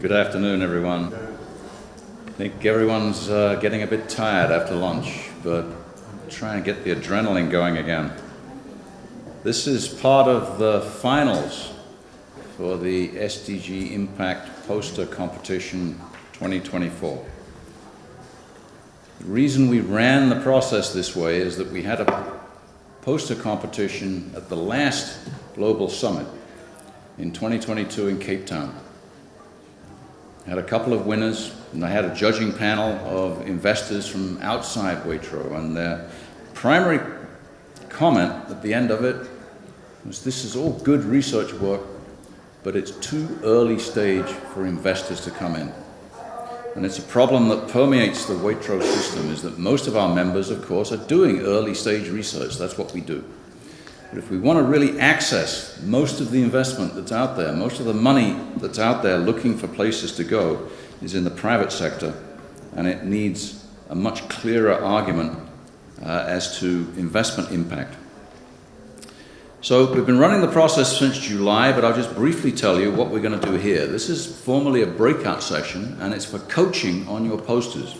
Good afternoon, everyone. I think everyone's getting a bit tired after lunch, but try and get the adrenaline going again. This is part of the finals for the SDG-Impact Poster Competition 2024. The reason we ran the process this way is that we had a poster competition at the last Global Summit in 2022 in Cape Town. I had a couple of winners, and I had a judging panel of investors from outside WAITRO, and their primary comment at the end of it was, this is all good research work, but it's too early stage for investors to come in. And it's a problem that permeates the WAITRO system, is that most of our members, of course, are doing early stage research. That's what we do. But if we want to really access most of the investment that's out there, most of the money that's out there looking for places to go is in the private sector, and it needs a much clearer argument as to investment impact. So we've been running the process since July, but I'll just briefly tell you what we're going to do here. This is formally a breakout session, and it's for coaching on your posters.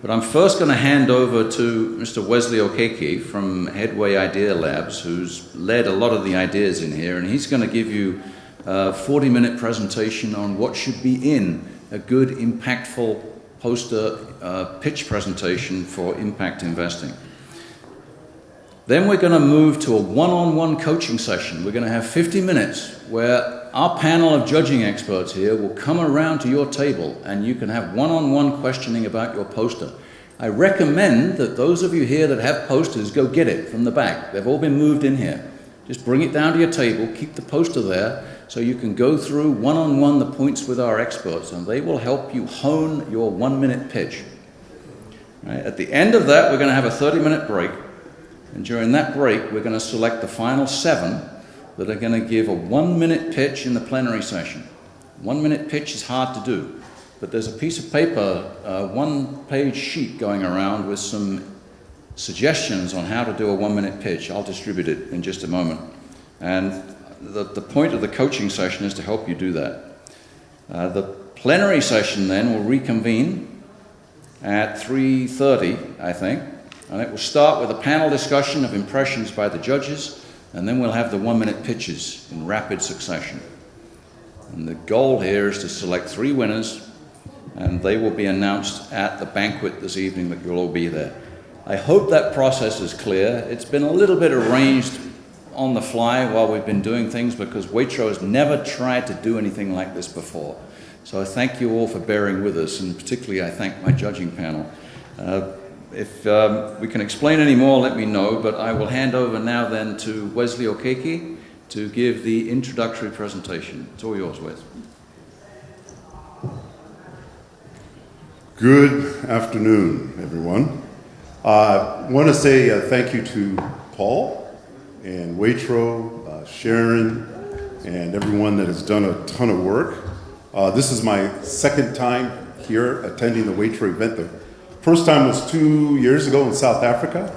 But I'm first going to hand over to Mr. Wesley Okeke from Headway Idea Labs, who's led a lot of the ideas in here, and he's going to give you a 40-minute presentation on what should be in a good, impactful poster pitch presentation for impact investing. Then we're going to move to a one-on-one coaching session. We're going to have 50 minutes where our panel of judging experts here will come around to your table and you can have one-on-one questioning about your poster. I recommend that those of you here that have posters go get it from the back. They've all been moved in here. Just bring it down to your table, keep the poster there so you can go through one-on-one the points with our experts, and they will help you hone your 1-minute pitch. Right? At the end of that, we're going to have a 30-minute break. And during that break, we're going to select the final 7 that are going to give a 1-minute pitch in the plenary session. 1-minute pitch is hard to do, but there's a piece of paper, a 1-page sheet going around with some suggestions on how to do a 1-minute pitch. I'll distribute it in just a moment. And the point of the coaching session is to help you do that. The plenary session then will reconvene at 3:30, I think. And it will start with a panel discussion of impressions by the judges, and then we'll have the 1-minute pitches in rapid succession. And the goal here is to select 3 winners, and they will be announced at the banquet this evening that you'll all be there. I hope that process is clear. It's been a little bit arranged on the fly while we've been doing things because WAITRO has never tried to do anything like this before. So I thank you all for bearing with us, and particularly I thank my judging panel. If we can explain any more, let me know, but I will hand over now then to Wesley Okeke to give the introductory presentation. It's all yours, Wes. Good afternoon, everyone. I want to say thank you to Paul and WAITRO, Sharon, and everyone that has done a ton of work. This is my second time here attending the WAITRO event. The first time was 2 years ago in South Africa.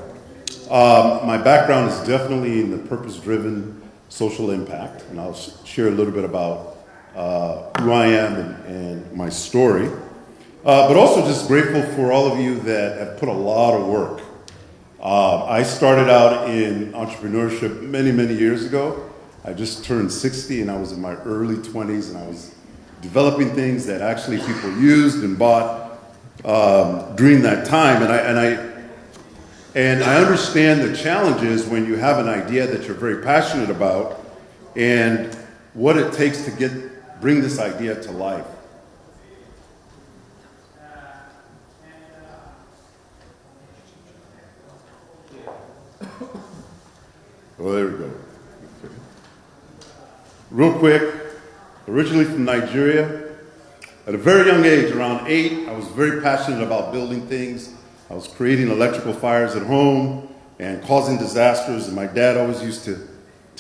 My background is definitely in the purpose-driven social impact, and I'll share a little bit about who I am and my story. But also just grateful for all of you that have put a lot of work. I started out in entrepreneurship many, many years ago. I just turned 60 and I was in my early 20s, and I was developing things that actually people used and bought during that time, and I understand the challenges when you have an idea that you're very passionate about and what it takes to bring this idea to life. Well, there we go. Okay. Real quick, originally from Nigeria. At a very young age, around 8, I was very passionate about building things. I was creating electrical fires at home and causing disasters, and my dad always used to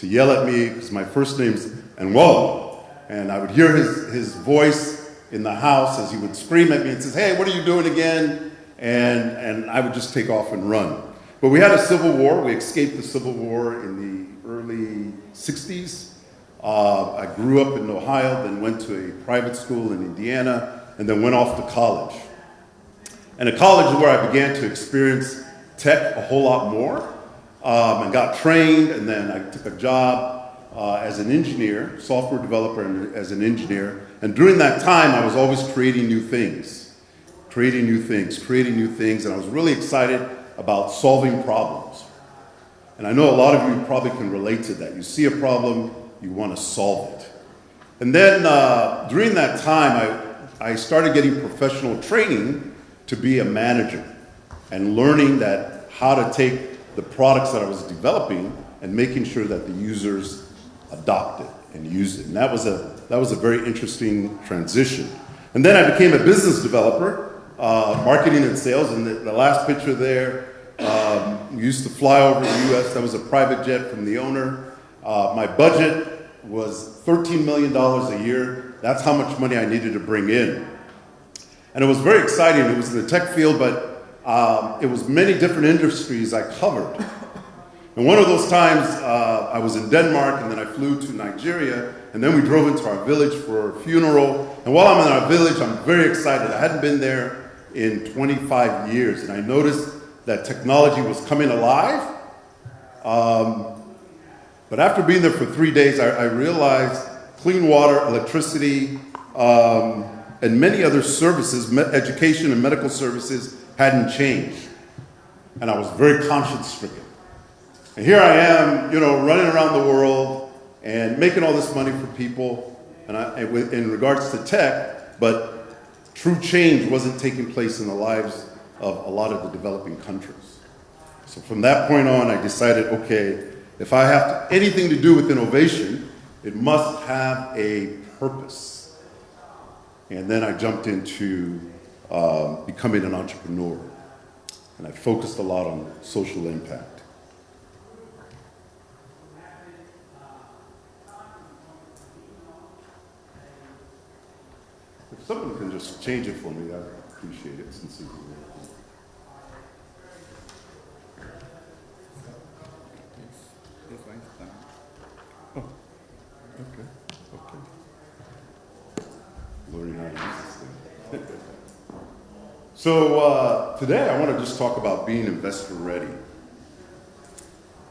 yell at me because my first name's Enwolo, and I would hear his voice in the house as he would scream at me and says, "Hey, what are you doing again?" And I would just take off and run. But we had a civil war. We escaped the civil war in the early 60s. I grew up in Ohio, then went to a private school in Indiana, and then went off to college. And at college is where I began to experience tech a whole lot more, and got trained, and then I took a job as an engineer, software developer and as an engineer. And during that time, I was always creating new things, and I was really excited about solving problems. And I know a lot of you probably can relate to that. You see a problem, you want to solve it. And then during that time, I started getting professional training to be a manager and learning that how to take the products that I was developing and making sure that the users adopt it and use it. And that was a very interesting transition. And then I became a business developer, marketing and sales. And the last picture there, we used to fly over the US. That was a private jet from the owner. My budget was $13 million a year. That's how much money I needed to bring in. And it was very exciting. It was in the tech field, but it was many different industries I covered. And one of those times, I was in Denmark, and then I flew to Nigeria, and then we drove into our village for a funeral. And while I'm in our village, I'm very excited. I hadn't been there in 25 years, and I noticed that technology was coming alive. But after being there for 3 days, I realized clean water, electricity, and many other services, education and medical services, hadn't changed. And I was very conscience-stricken. And here I am, running around the world and making all this money for people in regards to tech, but true change wasn't taking place in the lives of a lot of the developing countries. So from that point on, I decided, okay, if I have anything to do with innovation, it must have a purpose. And then I jumped into becoming an entrepreneur. And I focused a lot on social impact. If someone can just change it for me, I'd appreciate it, sincerely. Oh, okay. Learning how to use this thing. So today I want to just talk about being investor ready.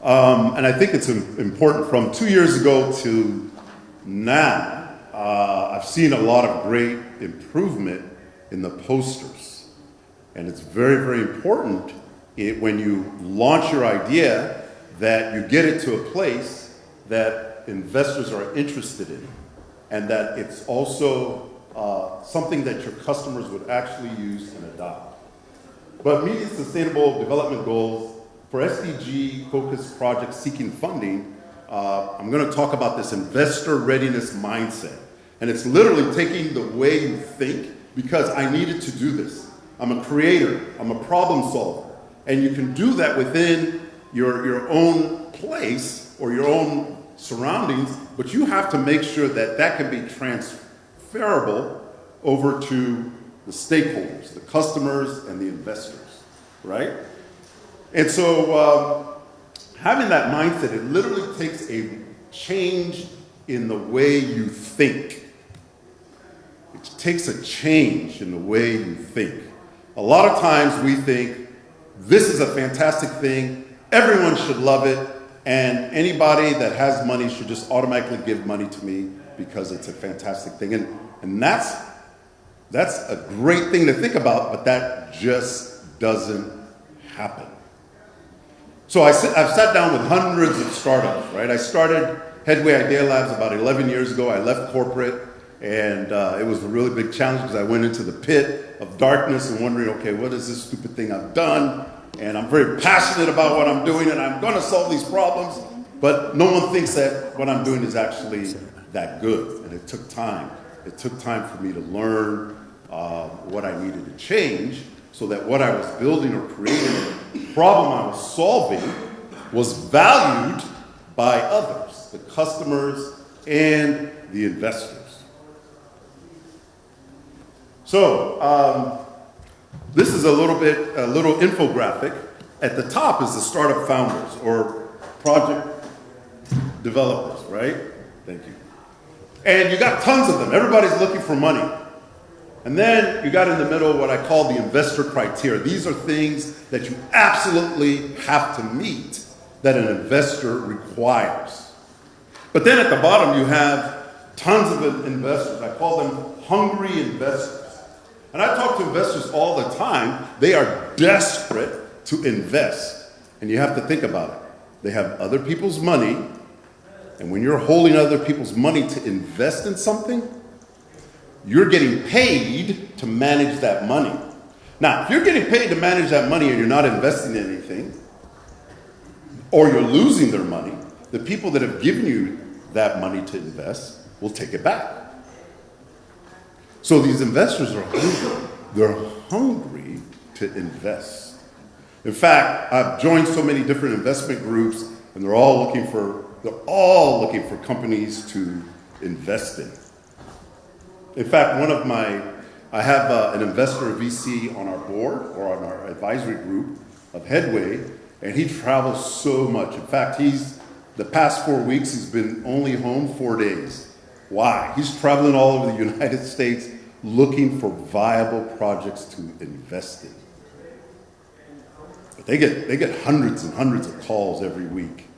And I think it's important from 2 years ago to now. I've seen a lot of great improvement in the posters. And it's very, very important when you launch your idea that you get it to a place that investors are interested in, and that it's also something that your customers would actually use and adopt. But meeting sustainable development goals for SDG-focused projects seeking funding, I'm going to talk about this investor readiness mindset. And it's literally taking the way you think, because I needed to do this. I'm a creator, I'm a problem solver. And you can do that within your own place or your own surroundings, but you have to make sure that that can be transferable over to the stakeholders, the customers and the investors, right? And so having that mindset, it literally takes a change in the way you think. It takes a change in the way you think. A lot of times we think, this is a fantastic thing, everyone should love it, and anybody that has money should just automatically give money to me because it's a fantastic thing. And that's a great thing to think about, but that just doesn't happen. So I've sat down with hundreds of startups, right? I started Headway Idea Labs about 11 years ago. I left corporate, and it was a really big challenge because I went into the pit of darkness and wondering, okay, what is this stupid thing I've done? And I'm very passionate about what I'm doing, and I'm going to solve these problems, but no one thinks that what I'm doing is actually that good. And it took time. It took time for me to learn what I needed to change so that what I was building or creating, the problem I was solving, was valued by others, the customers and the investors. So this is a little infographic. At the top is the startup founders or project developers, right? Thank you. And you got tons of them. Everybody's looking for money. And then you got in the middle what I call the investor criteria. These are things that you absolutely have to meet that an investor requires. But then at the bottom you have tons of investors. I call them hungry investors. And I talk to investors all the time. They are desperate to invest. And you have to think about it. They have other people's money. And when you're holding other people's money to invest in something, you're getting paid to manage that money. Now, if you're getting paid to manage that money and you're not investing in anything, or you're losing their money, the people that have given you that money to invest will take it back. So these investors are hungry. They're hungry to invest. In fact, I've joined so many different investment groups, and they're all looking for companies to invest in. In fact, I have an investor, a VC on our board or on our advisory group of Headway, and he travels so much. In fact, the past 4 weeks, he's been only home 4 days. Why? He's traveling all over the United States looking for viable projects to invest in. But they get hundreds and hundreds of calls every week.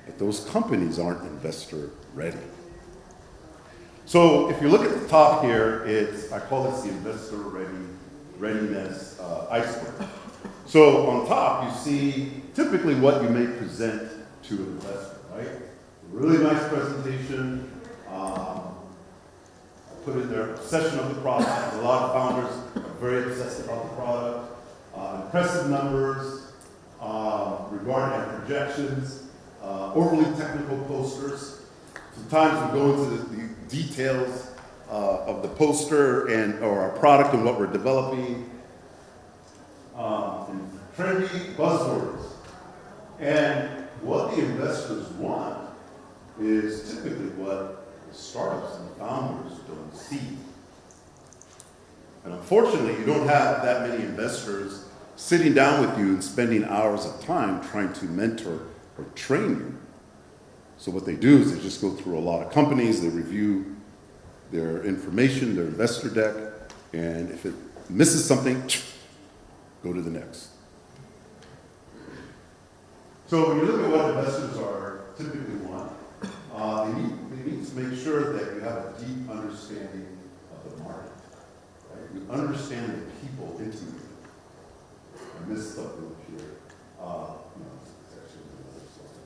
But those companies aren't investor ready. So if you look at the top here, I call this the investor readiness iceberg. So on top, you see typically what you may present to an investor, right? A really nice presentation. I put in there obsession of the product. A lot of founders are very obsessed about the product. Impressive numbers regarding our projections. Overly technical posters. Sometimes we go into the details of the poster or our product and what we're developing. And trendy buzzwords. And what the investors want is typically what the startups and the founders don't see. And unfortunately, you don't have that many investors sitting down with you and spending hours of time trying to mentor or train you. So what they do is they just go through a lot of companies, they review their information, their investor deck, and if it misses something, go to the next. So when you look at what investors are typically want, they need to make sure that you have a deep understanding of the market. Right? You understand the people intimately. I missed something here. It's actually another slide.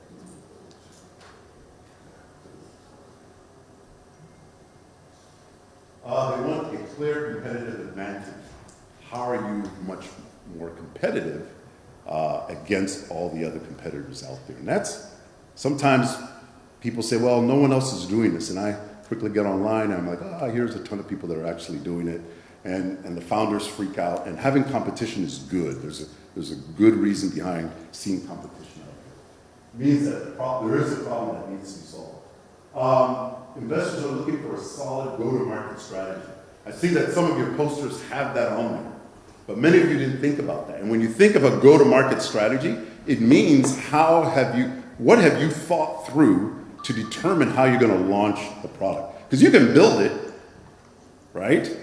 They want a clear competitive advantage. How are you much more competitive against all the other competitors out there? And that's, sometimes people say, well, no one else is doing this. And I quickly get online and I'm like, here's a ton of people that are actually doing it. And the founders freak out. And having competition is good. There's a good reason behind seeing competition out there. It means that there is a problem that needs to be solved. Investors are looking for a solid go-to-market strategy. I see that some of your posters have that on there, but many of you didn't think about that. And when you think of a go-to-market strategy, it means what have you thought through to determine how you're going to launch the product? Because you can build it, right?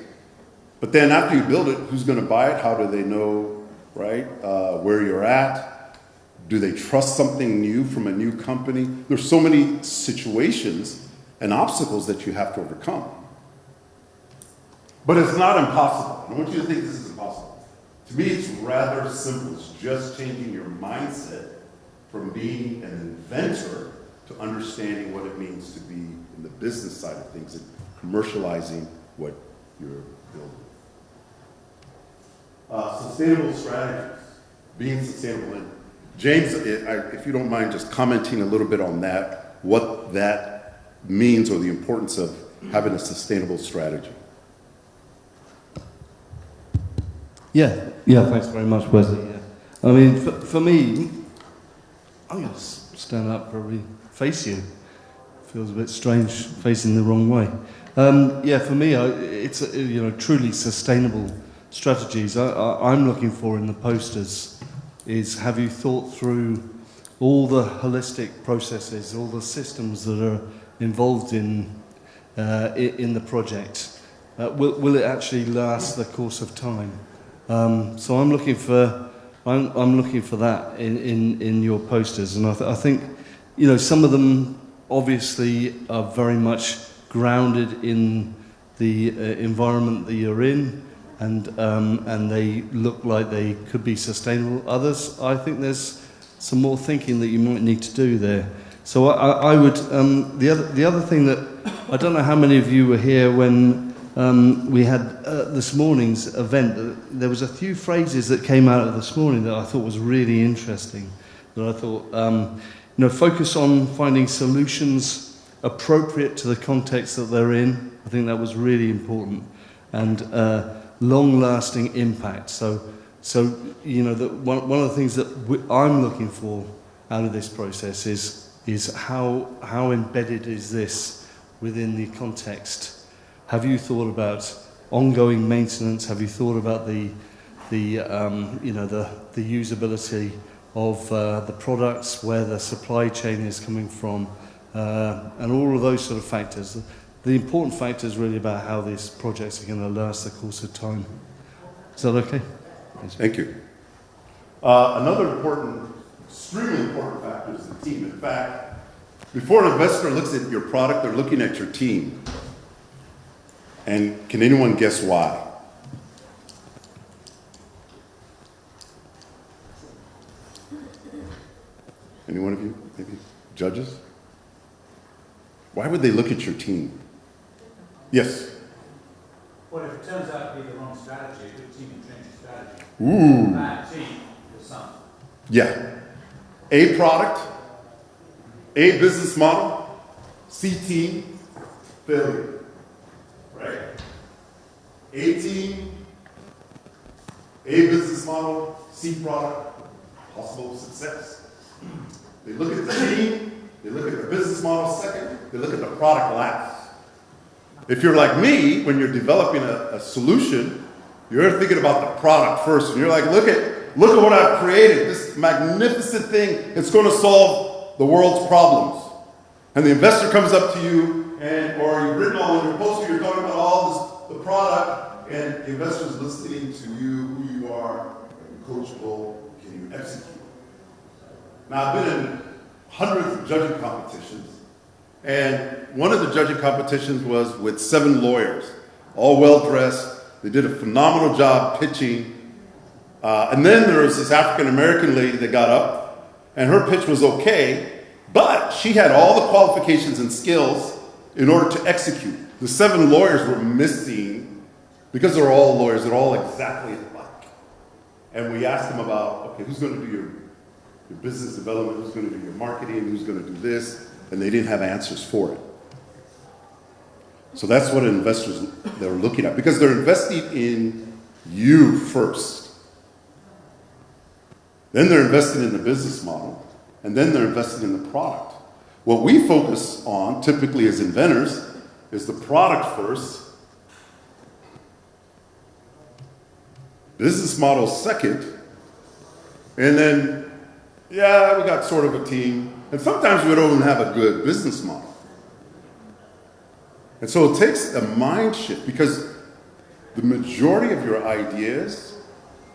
But then after you build it, who's going to buy it? How do they know, right, where you're at? Do they trust something new from a new company? There's so many situations and obstacles that you have to overcome. But it's not impossible. I want you to think this is impossible. To me, it's rather simple. It's just changing your mindset from being an inventor to understanding what it means to be in the business side of things and commercializing what you're building. Sustainable strategies, being sustainable. And James, if you don't mind just commenting a little bit on that, what that means or the importance of having a sustainable strategy. Yeah, thanks very much, Wesley. Yeah. I mean, for me, I'm going to stand up, probably face you. Feels a bit strange facing the wrong way. For me, it's truly sustainable strategies. I'm looking for in the posters is, have you thought through all the holistic processes, all the systems that are involved in in the project? Will it actually last the course of time? So I'm looking for that in your posters, and I think, you know, some of them obviously are very much grounded in the environment that you're in, and they look like they could be sustainable. Others, I think there's some more thinking that you might need to do there. So I would the other thing that I don't know how many of you were here when we had this morning's event. There was a few phrases that came out of this morning that I thought was really interesting. That I thought, you know, focus on finding solutions appropriate to the context that they're in. I think that was really important, and long-lasting impact. So you know, one of the things that I'm looking for out of this process is how embedded is this within the context? Have you thought about ongoing maintenance? Have you thought about the usability of the products, where the supply chain is coming from, and all of those sort of factors? The important factor is really about how these projects are going to last the course of time. Is that okay? Thank you. Another important, extremely important factor is the team. In fact, before an investor looks at your product, they're looking at your team. And can anyone guess why? Any one of you? Maybe judges? Why would they look at your team? Yes? Well, if it turns out to be the wrong strategy, a good team can change the strategy. Ooh. Bad team is something. Yeah. A product, A business model, C team, failure. Right? A team, A business model, C product, possible success. They look at the team, they look at the business model second, they look at the product last. If you're like me, when you're developing a solution, you're thinking about the product first, and you're like, look at what I've created, this magnificent thing. It's going to solve the world's problems. And the investor comes up to you, or you've written all in your poster, you're talking about all this, the product, and the investor's listening to you, who you are, are you coachable, can you execute? Now, I've been in hundreds of judging competitions, and one of the judging competitions was with 7 lawyers, all well-dressed. They did a phenomenal job pitching. And then there was this African-American lady that got up, and her pitch was okay, but she had all the qualifications and skills in order to execute. The 7 lawyers were missing, because they're all lawyers, they're all exactly alike. And we asked them about, okay, who's going to do your business development, who's going to do your marketing, who's going to do this, and they didn't have answers for it. So that's what investors, they're looking at, because they're investing in you first. Then they're investing in the business model, and then they're investing in the product. What we focus on, typically as inventors, is the product first, business model second, and then, yeah, we got sort of a team, and sometimes we don't even have a good business model. And so it takes a mind shift, because the majority of your ideas,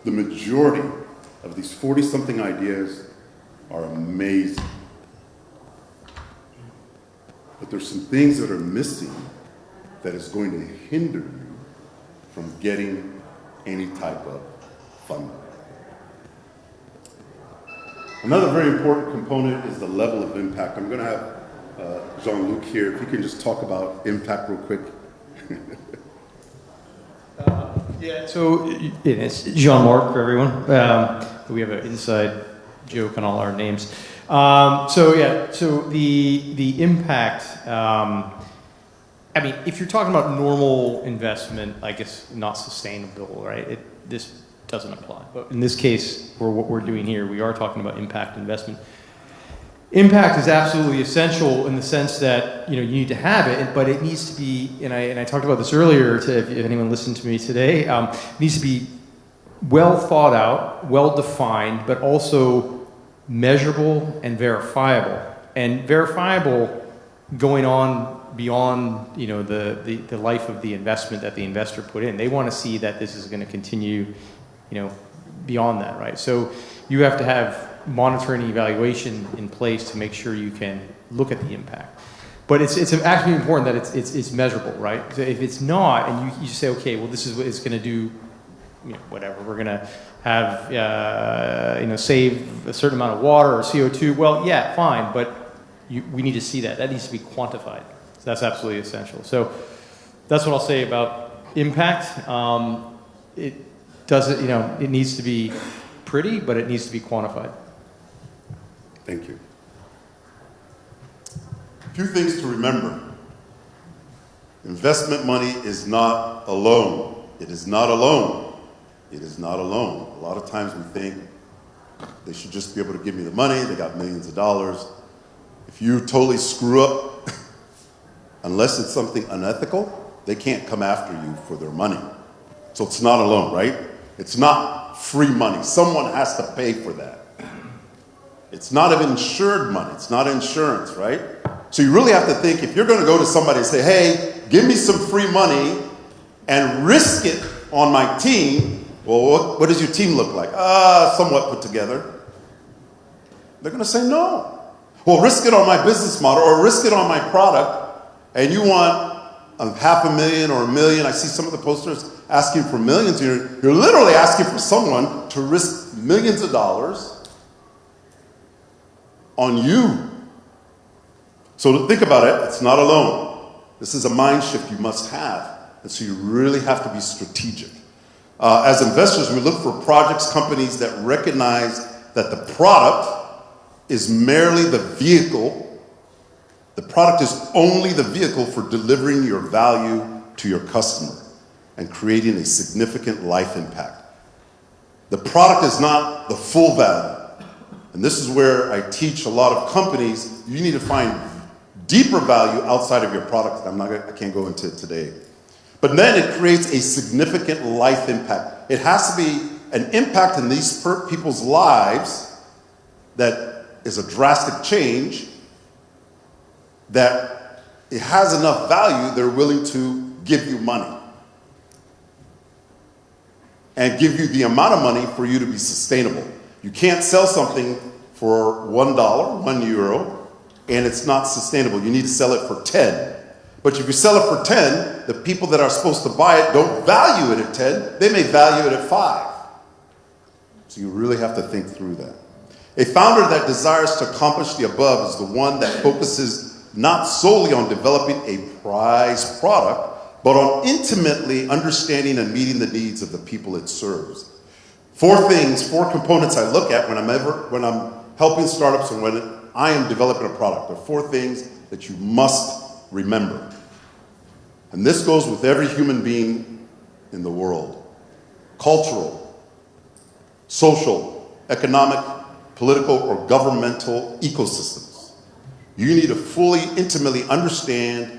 the majority of these 40-something ideas are amazing. But there's some things that are missing that is going to hinder you from getting any type of funding. Another very important component is the level of impact. I'm going to have Jean-Luc here, if you can just talk about impact real quick. Yeah, so it's Jean-Marc for everyone. We have an inside joke on all our names. So the impact, I mean, if you're talking about normal investment, I guess not sustainable, right? This doesn't apply. But in this case, for what we're doing here, we are talking about impact investment. Impact is absolutely essential in the sense that, you know, you need to have it, but it needs to be, and I talked about this earlier, if anyone listened to me today, it needs to be well thought out, well defined, but also measurable and verifiable. And verifiable going on beyond, you know, the life of the investment that the investor put in. They want to see that this is going to continue, you know, beyond that, right? So you have to have monitoring and evaluation in place to make sure you can look at the impact. But it's actually important that it's measurable, right? So if it's not, and you say, okay, well, this is what it's going to do, you know, whatever, we're going to have, you know, save a certain amount of water or CO2. Well, yeah, fine, but we need to see that. That needs to be quantified. So that's absolutely essential. So that's what I'll say about impact. It doesn't, you know, it needs to be pretty, but it needs to be quantified. Thank you. A few things to remember. Investment money is not alone. It is not alone. It is not alone. A lot of times we think they should just be able to give me the money. They got millions of dollars. If you totally screw up, unless it's something unethical, they can't come after you for their money. So it's not alone, right? It's not free money. Someone has to pay for that. It's not even insured money. It's not insurance, right? So you really have to think, if you're going to go to somebody and say, hey, give me some free money and risk it on my team, well, what does your team look like? Somewhat put together. They're going to say no. Well, risk it on my business model or risk it on my product, and you want $500,000 or $1 million. I see some of the posters asking for millions. You're literally asking for someone to risk millions of dollars on you. So to think about it, it's not alone. This is a mind shift you must have. And so you really have to be strategic. As investors, we look for projects, companies that recognize that the product is merely the vehicle. The product is only the vehicle for delivering your value to your customer and creating a significant life impact. The product is not the full value. And this is where I teach a lot of companies, you need to find deeper value outside of your product. I can't go into it today. But then it creates a significant life impact. It has to be an impact in these people's lives that is a drastic change, that it has enough value they're willing to give you money and give you the amount of money for you to be sustainable. You can't sell something for $1, €1, and it's not sustainable. You need to sell it for 10. But if you sell it for 10, the people that are supposed to buy it don't value it at 10. They may value it at 5. So you really have to think through that. A founder that desires to accomplish the above is the one that focuses not solely on developing a prized product, but on intimately understanding and meeting the needs of the people it serves. 4 components I look at when I'm helping startups and when I am developing a product. There are 4 things that you must remember. And this goes with every human being in the world. Cultural, social, economic, political, or governmental ecosystems. You need to fully, intimately understand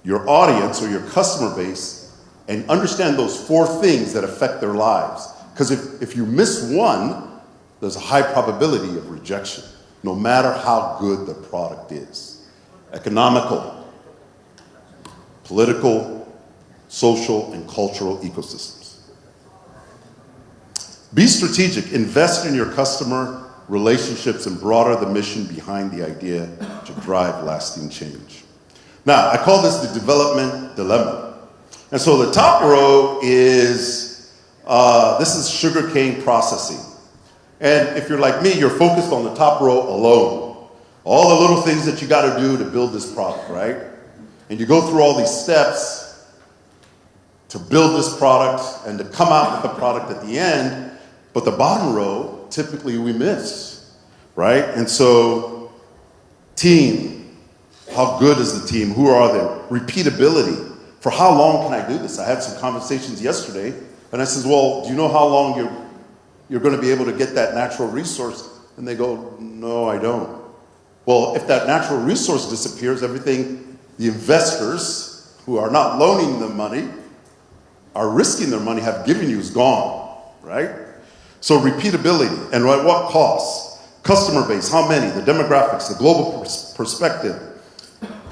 your audience or your customer base and understand those 4 things that affect their lives. Because if you miss one, there's a high probability of rejection, no matter how good the product is. Economical, political, social, and cultural ecosystems. Be strategic. Invest in your customer relationships and broaden the mission behind the idea to drive lasting change. Now, I call this the development dilemma. And so the top row is, this is sugarcane processing. And if you're like me, you're focused on the top row alone. All the little things that you got to do to build this product, right? And you go through all these steps to build this product and to come out with the product at the end. But the bottom row, typically we miss, right? And so, team, how good is the team? Who are they? Repeatability. For how long can I do this? I had some conversations yesterday, and I said, well, do you know how long you're going to be able to get that natural resource? And they go, no, I don't. Well, if that natural resource disappears, everything the investors who are not loaning them money, are risking their money, have given you is gone, right? So repeatability, and at what cost? Customer base, how many? The demographics, the global perspective,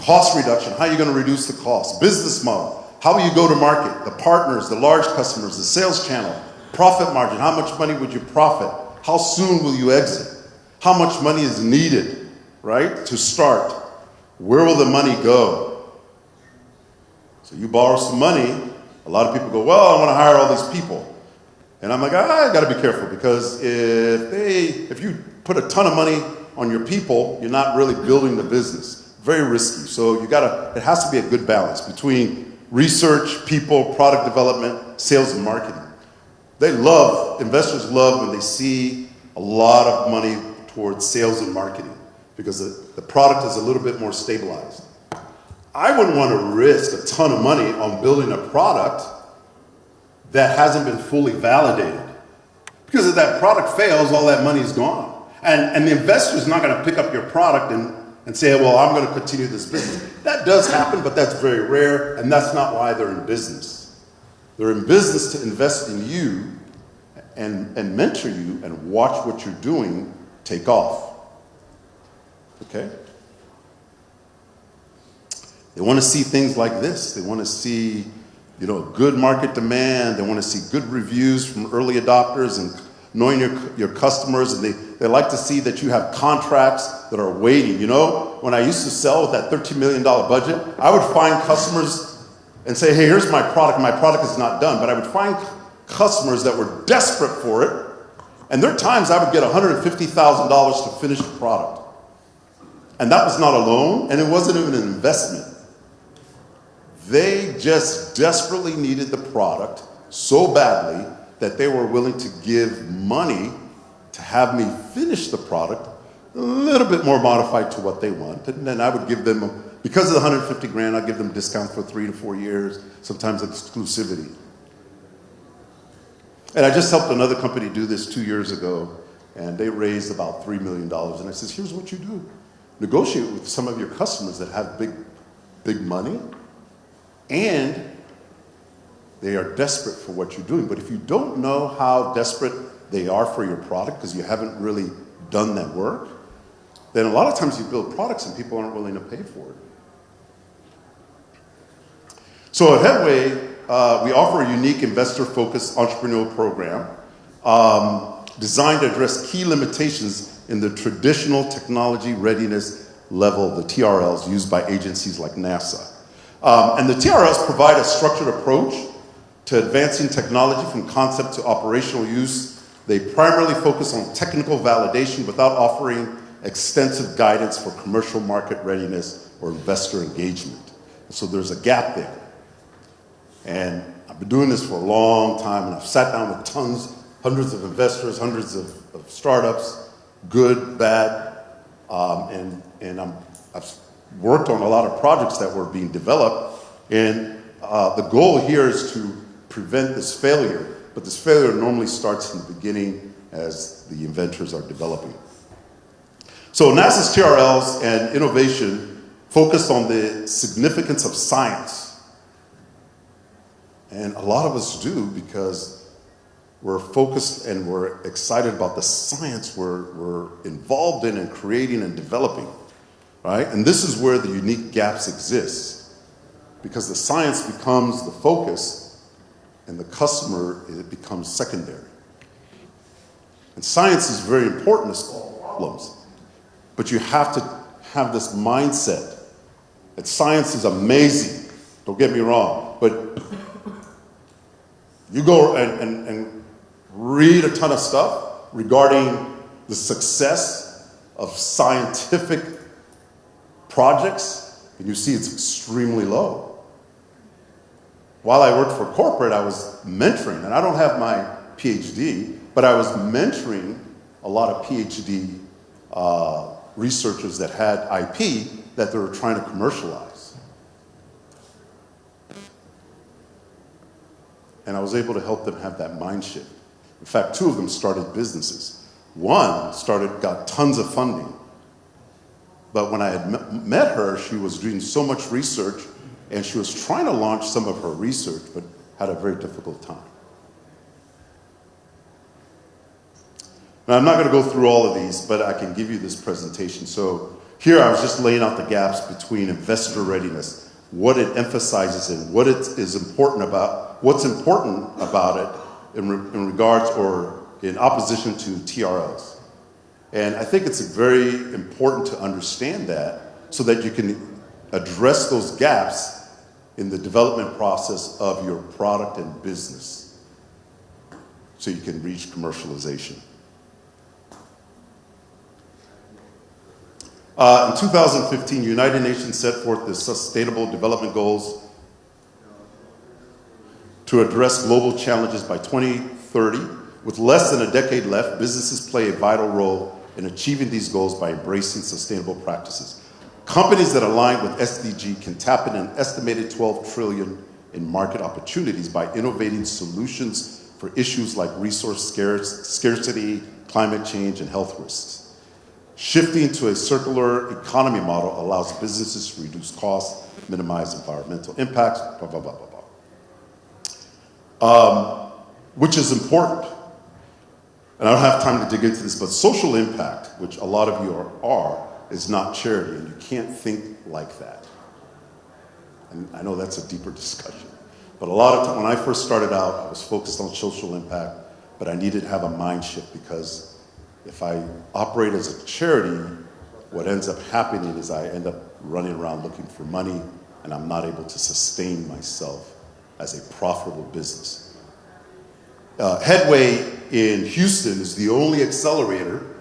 Cost reduction, how are you going to reduce the cost? Business model, how will you go to market? The partners, the large customers, the sales channel, profit margin, how much money would you profit? How soon will you exit? How much money is needed, right, to start? Where will the money go? So you borrow some money, a lot of people go, well, I want to hire all these people. And I'm like, I got to be careful, because if you put a ton of money on your people, you're not really building the business. Very risky. So it has to be a good balance between research, people, product development, sales, and marketing. Investors love when they see a lot of money towards sales and marketing, because the product is a little bit more stabilized. I wouldn't want to risk a ton of money on building a product that hasn't been fully validated. Because if that product fails, all that money is gone. And the investor is not going to pick up your product and say, well, I'm going to continue this business. That does happen, but that's very rare, and that's not why they're in business. They're in business to invest in you and mentor you and watch what you're doing take off. Okay? They want to see things like this. They want to see good market demand. They want to see good reviews from early adopters and knowing your customers. And they like to see that you have contracts that are waiting. When I used to sell with that $13 million budget, I would find customers and say, hey, here's my product. My product is not done. But I would find customers that were desperate for it. And there are times I would get $150,000 to finish the product. And that was not a loan, and it wasn't even an investment. They just desperately needed the product so badly that they were willing to give money to have me finish the product a little bit more modified to what they want. And then I would give them, because of the 150 grand, I'd give them a discount for 3 to 4 years, sometimes exclusivity. And I just helped another company do this 2 years ago, and they raised about $3 million. And I says, here's what you do. Negotiate with some of your customers that have big money, and they are desperate for what you're doing. But if you don't know how desperate they are for your product because you haven't really done that work, then a lot of times you build products and people aren't willing to pay for it. So at Headway, we offer a unique investor-focused entrepreneurial program designed to address key limitations in the traditional technology readiness level, the TRLs, used by agencies like NASA. And the TRLs provide a structured approach to advancing technology from concept to operational use. They primarily focus on technical validation without offering extensive guidance for commercial market readiness or investor engagement. So there's a gap there. And I've been doing this for a long time, and I've sat down with hundreds of investors, hundreds of startups, good, bad, and I've worked on a lot of projects that were being developed, and the goal here is to prevent this failure, but this failure normally starts in the beginning as the inventors are developing. So NASA's TRLs and innovation focus on the significance of science, and a lot of us do because we're focused and we're excited about the science we're involved in and creating and developing. Right? And this is where the unique gaps exist, because the science becomes the focus and the customer, it becomes secondary. And science is very important to solve problems, but you have to have this mindset that science is amazing, don't get me wrong, but you go and read a ton of stuff regarding the success of scientific projects, and you see it's extremely low. While I worked for corporate, I was mentoring, and I don't have my PhD, but I was mentoring a lot of PhD researchers that had IP that they were trying to commercialize. And I was able to help them have that mind shift. In fact, 2 of them started businesses. One got tons of funding. But when I had met her, she was doing so much research, and she was trying to launch some of her research, but had a very difficult time. Now, I'm not going to go through all of these, but I can give you this presentation. So Here I was just laying out the gaps between investor readiness, what it emphasizes and what it is important about, what's important about it in regards or in opposition to TRLs. And I think it's very important to understand that so that you can address those gaps in the development process of your product and business so you can reach commercialization. In 2015, United Nations set forth the Sustainable Development Goals to address global challenges by 2030. With less than a decade left, businesses play a vital role in achieving these goals by embracing sustainable practices. Companies that align with SDG can tap in an estimated $12 trillion in market opportunities by innovating solutions for issues like resource scarcity, climate change, and health risks. Shifting to a circular economy model allows businesses to reduce costs, minimize environmental impacts, blah, blah, blah, blah, blah. Which is important. And I don't have time to dig into this, but social impact, which a lot of you are is not charity, and you can't think like that. And I know that's a deeper discussion. But a lot of time, when I first started out, I was focused on social impact, but I needed to have a mind shift because if I operate as a charity, what ends up happening is I end up running around looking for money, and I'm not able to sustain myself as a profitable business. Headway in Houston is the only accelerator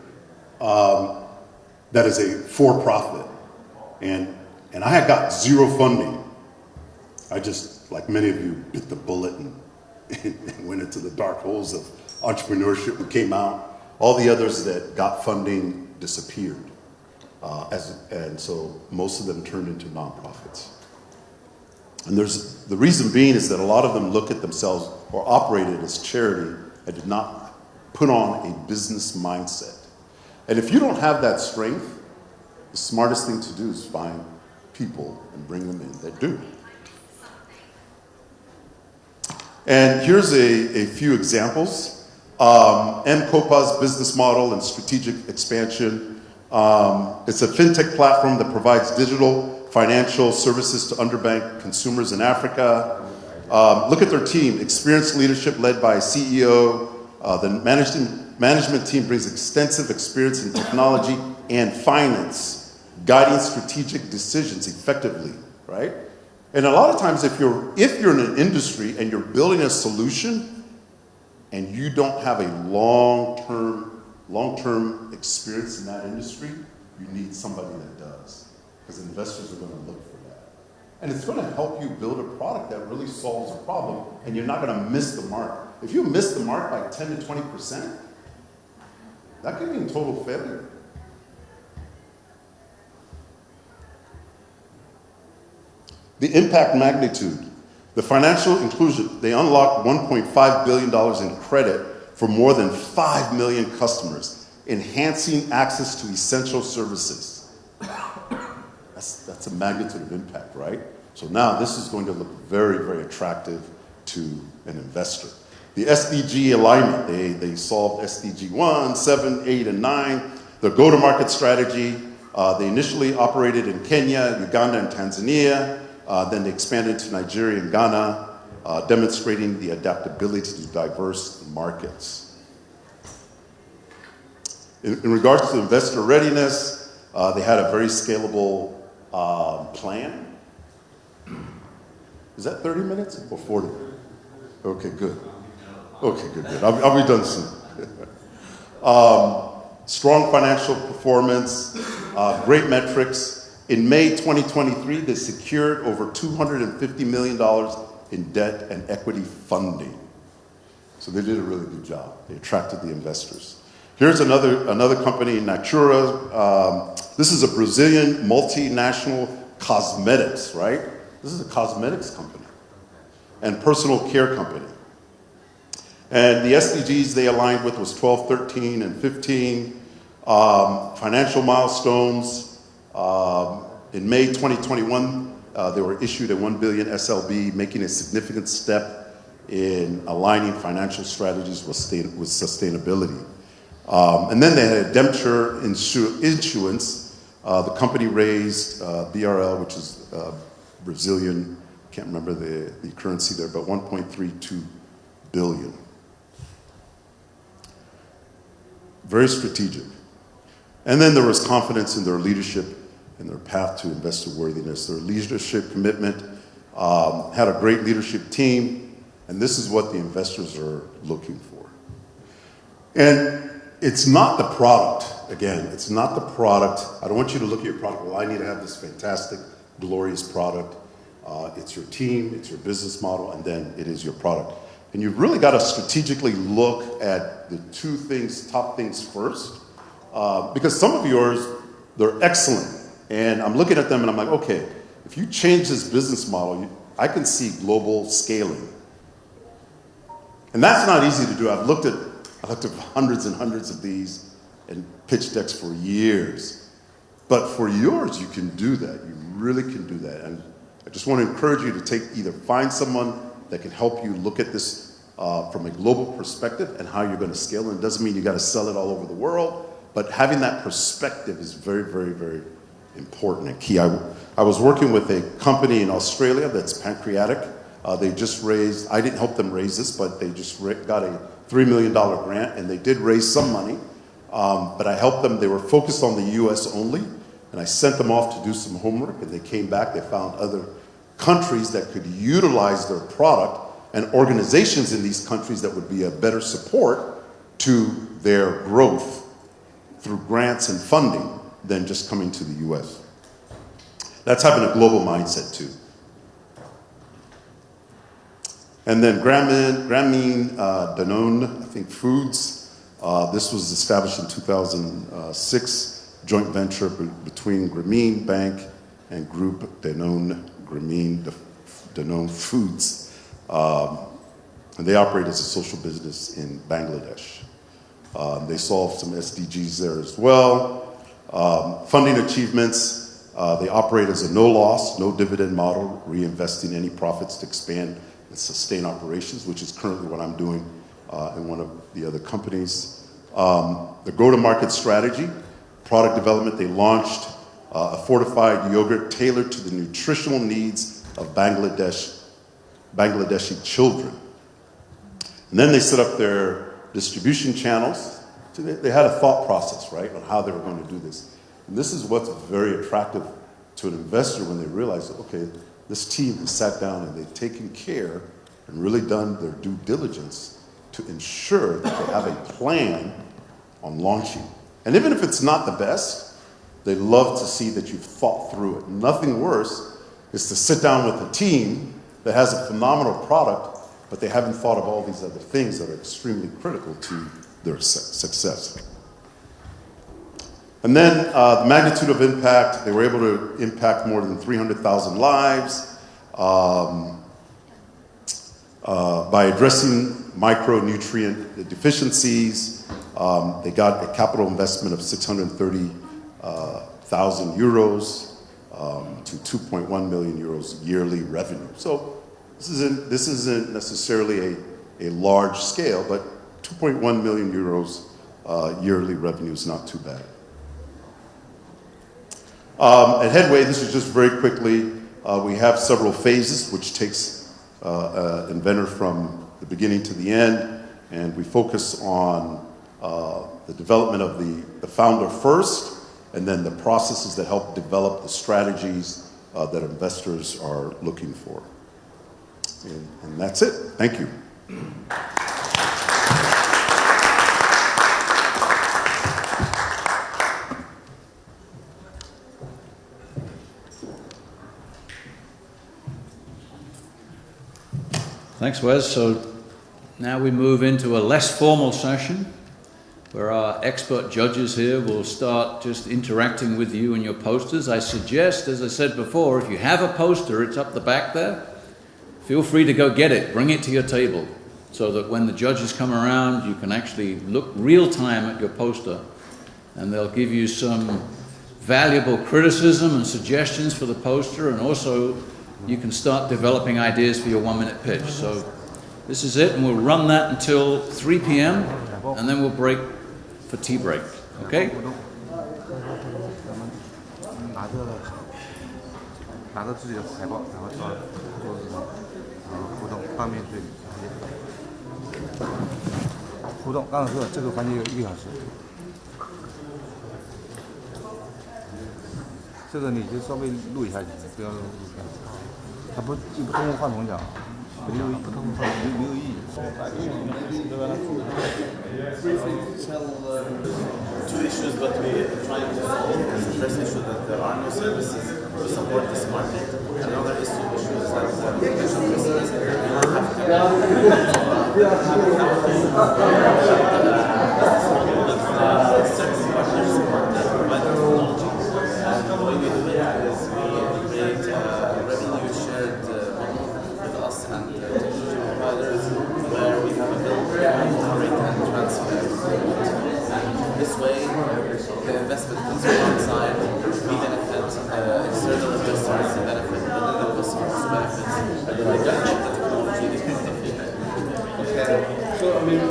that is a for-profit. And I had got zero funding. I just, like many of you, bit the bullet and went into the dark holes of entrepreneurship and came out. All the others that got funding disappeared. And so most of them turned into nonprofits. And the reason being is that a lot of them look at themselves or operated as charity and did not put on a business mindset. And if you don't have that strength, the smartest thing to do is find people and bring them in that do. And here's a few examples. M-Copa's business model and strategic expansion. It's a fintech platform that provides digital financial services to underbanked consumers in Africa. Look at their team, experienced leadership led by a CEO. The management team brings extensive experience in technology and finance, guiding strategic decisions effectively, right? And a lot of times if you're in an industry and you're building a solution and you don't have a long-term experience in that industry, you need somebody that does, because investors are going to look for that. And it's going to help you build a product that really solves a problem, and you're not going to miss the mark. If you miss the mark by 10 to 20%, that could mean total failure. The impact magnitude. The financial inclusion, they unlocked $1.5 billion in credit for more than 5 million customers, enhancing access to essential services. That's a magnitude of impact, right? So now this is going to look very, very attractive to an investor. The SDG alignment, they solved SDG 1, 7, 8, and 9. Their go-to-market strategy, they initially operated in Kenya, Uganda, and Tanzania. Then they expanded to Nigeria and Ghana, demonstrating the adaptability to diverse markets. In regards to investor readiness, they had a very scalable plan. Is that 30 minutes or 40? Okay, good. Okay, good. I'll be done soon. Strong financial performance, great metrics. In May 2023, they secured over $250 million in debt and equity funding. So they did a really good job. They attracted the investors. Here's another company, Natura. This is a Brazilian multinational cosmetics, right? This is a cosmetics company and personal care company. And the SDGs they aligned with was 12, 13, and 15. Financial milestones. In May 2021, they were issued a $1 billion SLB, making a significant step in aligning financial strategies with sustainability. And then they had a debenture issuance The company raised BRL, which is Brazilian, can't remember the currency there, but 1.32 billion. Very strategic. And then there was confidence in their leadership and their path to investor worthiness. Their leadership commitment had a great leadership team, and this is what the investors are looking for. And it's not the product, again, it's not the product. I don't want you to look at your product, well, I need to have this fantastic, glorious product. It's your team, it's your business model, and then it is your product. And you've really got to strategically look at the two things, top things first, because some of yours, they're excellent. And I'm looking at them and I'm like, okay, if you change this business model, I can see global scaling. And that's not easy to do. I've looked at hundreds and hundreds of these and pitch decks for years. But for yours, you can do that. You really can do that. And I just want to encourage you to either find someone that can help you look at this from a global perspective and how you're going to scale. And it doesn't mean you got to sell it all over the world, but having that perspective is very, very, very important and key. I was working with a company in Australia that's pancreatic. They just raised, I didn't help them raise this, but they just got a $3 million grant, and they did raise some money, but I helped them. They were focused on the US only, and I sent them off to do some homework, and they came back. They found other countries that could utilize their product and organizations in these countries that would be a better support to their growth through grants and funding than just coming to the US. That's having a global mindset too. And then Grameen Danone, I think Foods. This was established in 2006, joint venture between Grameen Bank and Group Danone, Grameen Danone Foods. And they operate as a social business in Bangladesh. They solved some SDGs there as well. Funding achievements, they operate as a no loss, no dividend model, reinvesting any profits to expand and sustain operations, which is currently what I'm doing in one of the other companies. The go-to-market strategy, product development, they launched a fortified yogurt tailored to the nutritional needs of Bangladeshi children. And then they set up their distribution channels. So they had a thought process, right, on how they were going to do this. And this is what's very attractive to an investor when they realize that, okay, this team has sat down and they've taken care and really done their due diligence to ensure that they have a plan on launching. And even if it's not the best, they love to see that you've thought through it. Nothing worse is to sit down with a team that has a phenomenal product, but they haven't thought of all these other things that are extremely critical to their success. And then the magnitude of impact, they were able to impact more than 300,000 lives by addressing micronutrient deficiencies. They got a capital investment of 630,000 euros to 2.1 million euros yearly revenue. So this isn't necessarily a large scale, but 2.1 million euros yearly revenue is not too bad. At Headway, this is just very quickly, we have several phases, which takes an inventor from the beginning to the end, and we focus on the development of the founder first, and then the processes that help develop the strategies that investors are looking for. And that's it. Thank you. Thanks, Wes. So now we move into a less formal session where our expert judges here will start just interacting with you and your posters. I suggest, as I said before, if you have a poster, it's up the back there. Feel free to go get it. Bring it to your table so that when the judges come around, you can actually look real time at your poster and they'll give you some valuable criticism and suggestions for the poster, and also you can start developing ideas for your 1-minute pitch. So this is it, and we'll run that until 3 p.m. and then we'll break for tea break. Okay? 拿着自己的海报，然后到桌子上，互动，当面对互动。刚才说的这个环节有1个小时，这个你就稍微录一下就行，不要录下。它不通过话筒讲，没有意义。Two issues that we're trying to solve. The first issue that there are no services to support this market. Another issue is that potential customers don't have certain partners that provide technology. And the way we do it is we create a revenue shared model with us and technology providers where we have a bill rate and transfer. This way, the investment comes from outside, we benefit, external investors benefit, and then the customers benefit, and then we get the technology is part of it. Okay. So, I mean,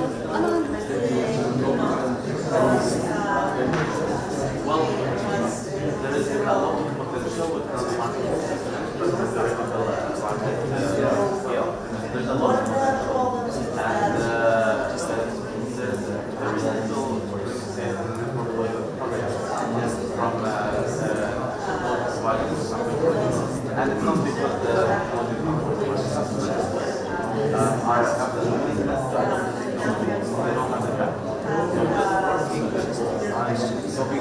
well, there is a lot of potential with current market, there's a lot of potential, and just there is still from and it's not because the are have the they don't have the so we